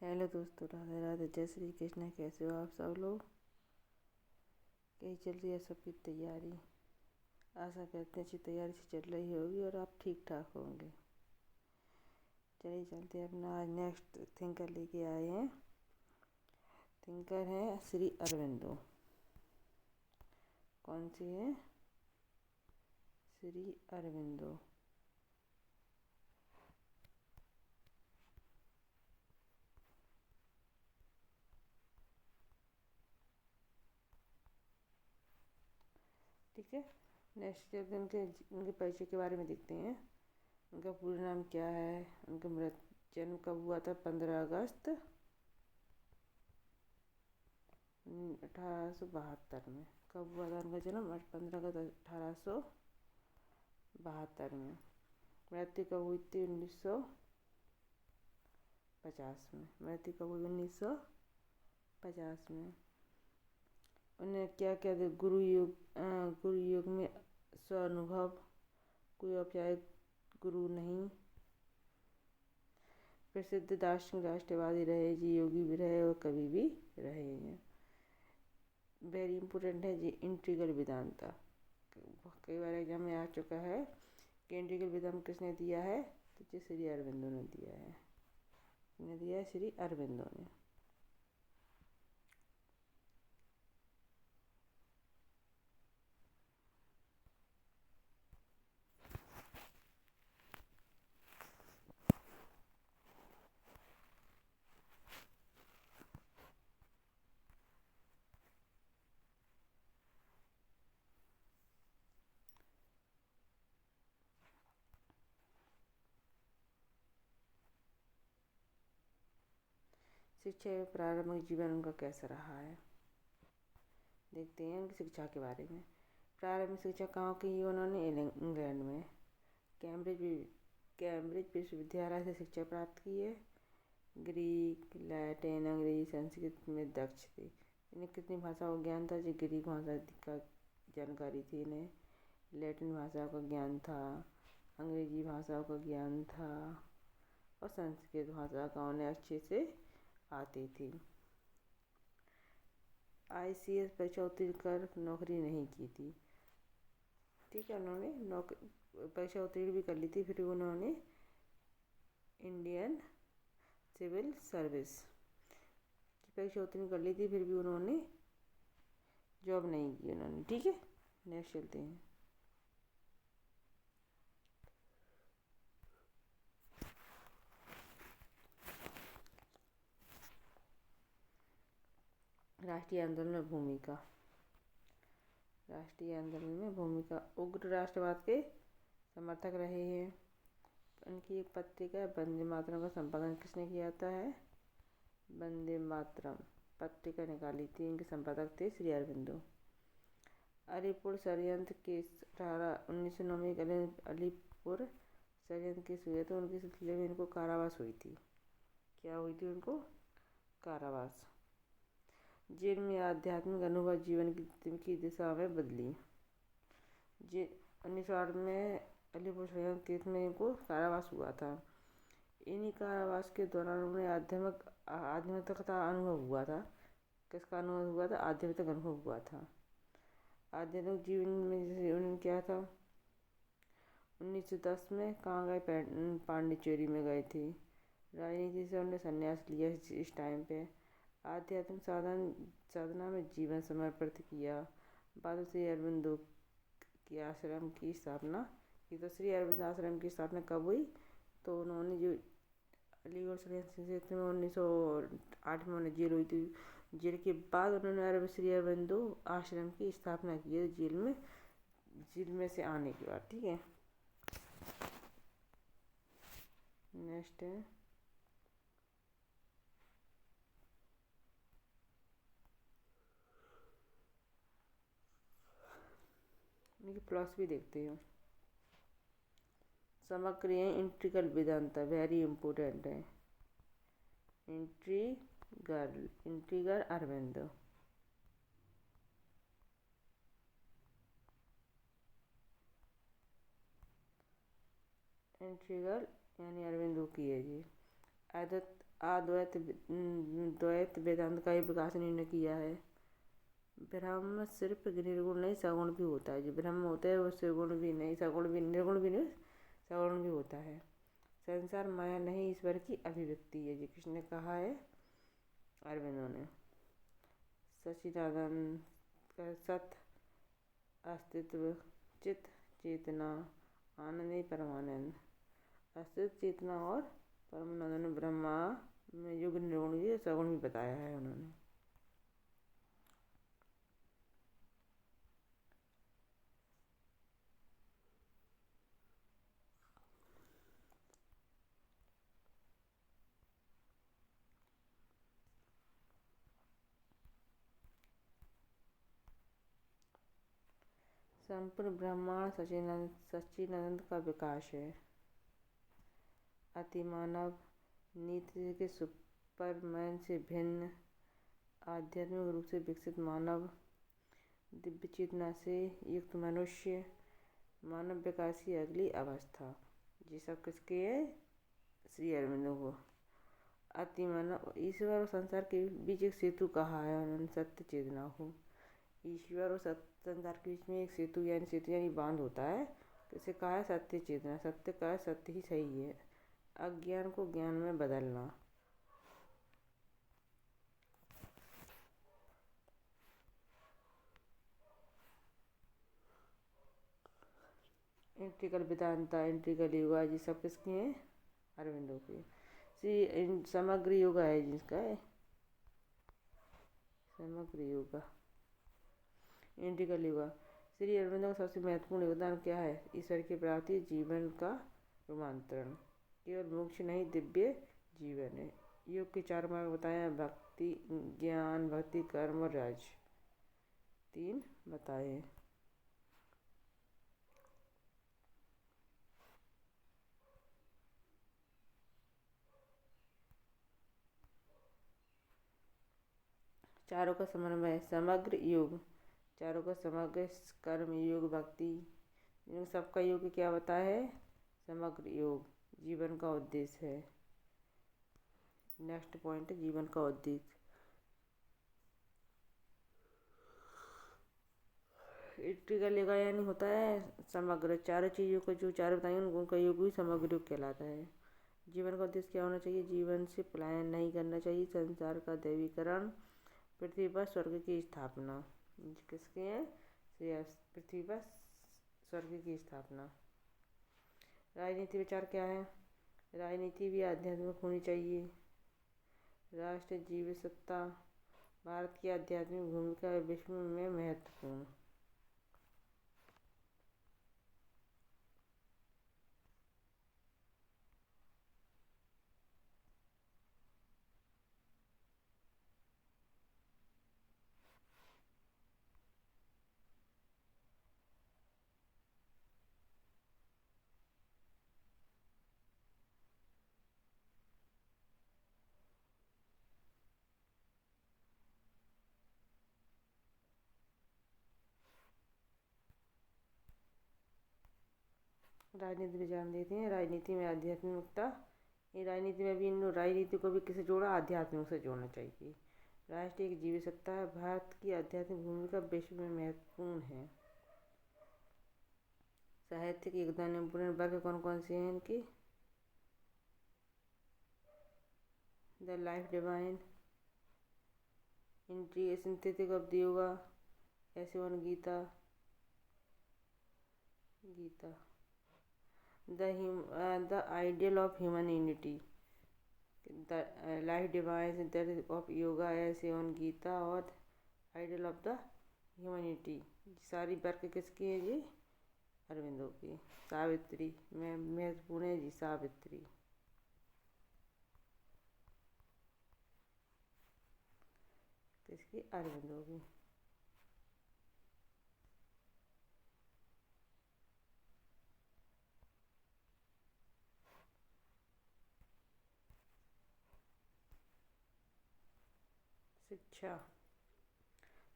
Hello दोस्तों, राधे राधे, जय श्री कृष्ण। कैसे हो आप सब लोग? कहीं चल रही है सबकी तैयारी? आशा करते हैं अच्छी तैयारी से चल रही होगी और आप ठीक ठाक होंगे। चलिए चलते हैं। अपना आज नेक्स्ट थिंकर लेके आए हैं। थिंकर हैं श्री अरविंदो। कौन सी है? श्री अरविंदो। ठीक है। नेक्स्ट चलते उनके परिचय के बारे में देखते हैं। उनका पूरा नाम क्या है, उनका जन्म कब हुआ था? 15 अगस्त 1872 में। कब हुआ था उनका जन्म? 15 अगस्त 1872 में। मृत्यु कब हुई थी? 1950 में। मृत्यु कब हुई? 1950 में। उन्हें क्या क्या थे? गुरु युग में स्वानुभव, कोई औपचारिक गुरु नहीं। प्रसिद्ध दार्शनिक, राष्ट्रवादी रहे जी, योगी भी रहे और कवि भी रहे हैं। वेरी इंपॉर्टेंट है जी, इंटीग्रल वेदांता। कई बार एग्जाम में आ चुका है कि इंटीग्रल वेदांत किसने दिया है? तो जी श्री अरविंदो ने दिया है। किसने दिया है? श्री अरविंदो ने। शिक्षा एवं प्रारंभिक जीवन उनका कैसा रहा है, देखते हैं उनकी शिक्षा के बारे में। प्रारंभिक शिक्षा कहाँ की? उन्होंने इंग्लैंड में कैम्ब्रिज विश्वविद्यालय से शिक्षा प्राप्त की है। ग्रीक, लैटिन, अंग्रेजी, संस्कृत में दक्ष थी। इन्हें कितनी भाषाओं का ज्ञान था जी? ग्रीक भाषा का जानकारी थी इन्हें, लैटिन भाषा का ज्ञान था, अंग्रेजी भाषा का ज्ञान था और संस्कृत भाषा का उन्हें अच्छे से आती थी। ICS परीक्षा उत्तीर्ण कर नौकरी नहीं की थी। ठीक है, उन्होंने परीक्षा उत्तीर्ण भी कर ली थी, फिर उन्होंने इंडियन सिविल सर्विस की परीक्षा उत्तीर्ण कर ली थी, फिर भी उन्होंने जॉब नहीं की उन्होंने। ठीक है, नेक्स्ट चलते हैं। राष्ट्रीय आंदोलन में भूमिका। राष्ट्रीय आंदोलन में भूमिका। उग्र राष्ट्रवाद के समर्थक रहे हैं। उनकी एक पत्रिका वंदे मातरम का संपादन किसने किया था? वंदे मातरम पत्रिका निकाली थी, इनके संपादक थे श्री अरविंदो। अलीपुर षड्यंत्र केस 1909 में अलीपुर षड्यंत्र केस हुए थे, उनके सिलसिले में इनको कारावास हुई थी। क्या हुई थी उनको? कारावास। जेल में आध्यात्मिक अनुभव जीवन की दिशा में बदली। 1908 में अलीपुर षड्यंत्र केस में इनको कारावास हुआ था। इन्हीं कारावास के दौरान उन्हें आध्यात्मिक का अनुभव हुआ था। किसका अनुभव हुआ था? आध्यात्मिक अनुभव हुआ था। आध्यात्मिक जीवन में जैसे उन्होंने क्या था, 1910 में कहाँ गए? पांडिचेरी में गए थे। राजनीति से उन्होंने संन्यास लिया इस टाइम पे। आध्यात्मिक साधना में जीवन समर्पित किया। बाद में श्री अरविंदो की आश्रम की स्थापना की। तो श्री अरविंद आश्रम की स्थापना कब हुई? तो उन्होंने जो अलीगढ़ षड्यंत्र में 1908 में उन्हें जेल हुई थी। जेल के बाद उन्होंने श्री अरविंदो आश्रम की स्थापना की है, जेल में से आने के बाद। ठीक है, नेक्स्ट है उनकी फिलॉसफी देखते हैं। समग्र इंटीग्रल वेदांता, वेरी इंपॉर्टेंट है। इंटीग्रल अरविंदो। इंटीग्रल यानी अरविंदो की है जी। अद्वैत द्वैत वेदांत का ही विकास इन्होंने किया है। ब्रह्म सिर्फ निर्गुण नहीं सगुण भी होता है। जो ब्रह्म होता है वो सगुण भी नहीं, सगुण भी, निर्गुण भी नहीं, सगुण भी होता है। संसार माया नहीं ईश्वर की अभिव्यक्ति है, जी किसने कहा है? अरविंदो ने। सच्चिदानंद का सत अस्तित्व, चित चेतना, आनंद परमानंद। अस्तित्व, चेतना और परमानंद ने ब्रह्मा में युग निर्गुण भी सगुण भी बताया है उन्होंने। संपूर्ण ब्रह्मांड सच्चिदानंद का विकास है। अतिमानव नीति के सुपरमैन से भिन्न आध्यात्मिक रूप से विकसित मानव, दिव्य चेतना से युक्त मनुष्य, मानव विकास की अगली अवस्था। ये सब किसके है? श्री अरविंदो को। अतिमानव ईश्वर और संसार के बीच एक सेतु कहा है उन्होंने, सत्य चेतना को। ईश्वर और संसार के बीच में एक सेतु यानी बांध होता है। इसे कहा है सत्य चेतना। सत्य का सत्य ही सही है, अज्ञान को ज्ञान में बदलना। इंटीग्रल वेदांता, इंटीग्रल योगा, ये सब किसके हैं? अरविंदो के। समग्र योगा है जिसका है, समग्र योगा, इंटीग्रल योगा। श्री अरविंदो का सबसे महत्वपूर्ण योगदान क्या है? ईश्वर की प्राप्ति, जीवन का रूपांतरण। केवल मोक्ष नहीं, दिव्य जीवन है। योग के 4 मार्ग बताए हैं, भक्ति, ज्ञान, भक्ति, कर्म और राज। 3 बताए हैं। चारों का समन्वय, समग्र योग। चारों का समग्र, कर्म, योग, भक्ति, इन सबका योग क्या बताया है? समग्र योग जीवन का उद्देश्य है। नेक्स्ट पॉइंट है जीवन का उद्देश्य। इंटीग्रल योग यानी होता है समग्र, चारों चीज़ों को जो चार बताएंगे उनका योग भी समग्र योग कहलाता है। जीवन का उद्देश्य क्या होना चाहिए? जीवन से पलायन नहीं करना चाहिए, संसार का दैवीकरण, पृथ्वी पर स्वर्ग की स्थापना। किसके हैं? पृथ्वी पर स्वर्ग की स्थापना। राजनीति विचार क्या है? राजनीति भी आध्यात्मिक होनी चाहिए। राष्ट्र जीव सत्ता, भारत की आध्यात्मिक भूमिका विश्व में महत्वपूर्ण। राजनीति में जान देते हैं। राजनीति में आध्यात्मिकता, ये राजनीति में भी इन राजनीति को भी किसे जोड़ा? आध्यात्मिक से जोड़ना चाहिए। राष्ट्र एक जीव सत्ता है, भारत की आध्यात्मिक भूमिका विश्व में महत्वपूर्ण है। साहित्यिक योगदान इम्पोर्टेंट वर्ग कौन कौन से हैं इनके? The life divine, synthetic of the yoga, essays on Gita, the ideal of human unity, the life divine, synthetic of yoga, essays on Gita और आइडियल ऑफ द ह्यूमनिटी। सारी वर्क किसकी है जी? अरविंदो की। सावित्री में महत्वपूर्ण है जी, सावित्री किसकी? अरविंदो की। शिक्षा,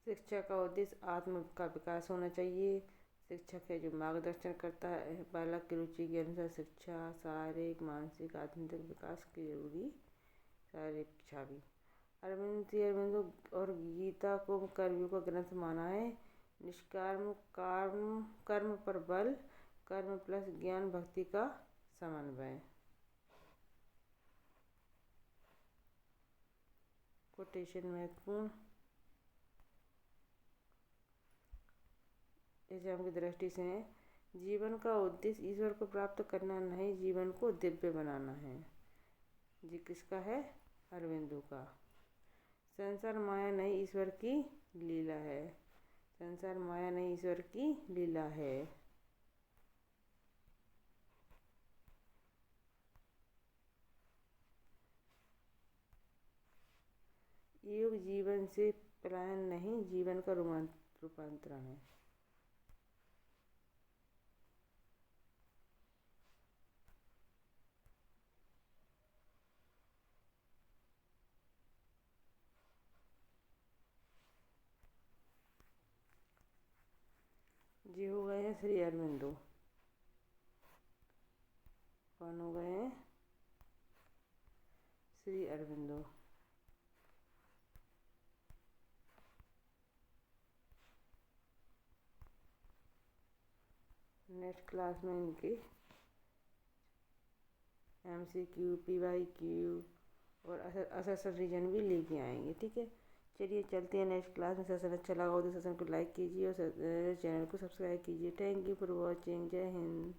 शिक्षा का उद्देश्य आत्म का विकास होना चाहिए। शिक्षक है जो मार्गदर्शन करता है। बालक की रुचि के अनुसार शिक्षा शारीरिक, मानसिक, आध्यात्मिक विकास की जरूरी शारीरिक छवि। अरविंद श्री अरविंदो और गीता को कर्मयोग का ग्रंथ माना है। निष्काम कर्म पर बल, कर्म प्लस ज्ञान भक्ति का समन्वय। कोटेशन महत्वपूर्ण। एग्जाम की दृष्टि से है, जीवन का उद्देश्य ईश्वर को प्राप्त करना नहीं, जीवन को दिव्य बनाना है। जी किसका है? अरविंदो का। संसार माया नहीं ईश्वर की लीला है। संसार माया नहीं ईश्वर की लीला है। योग जीवन से पलायन नहीं, जीवन का रूपांतरण है। जी हो गए हैं श्री अरविंदो। कौन हो गए हैं? श्री अरविंदो। नेक्स्ट क्लास में इनके MCQ, PYQ और असेसर रीजन भी लेके आएंगे। ठीक है, चलिए चलते हैं नेक्स्ट क्लास में। सेशन अच्छा लगा हो तो सेशन को लाइक कीजिए और चैनल को सब्सक्राइब कीजिए। Thank you for watching. जय हिंद।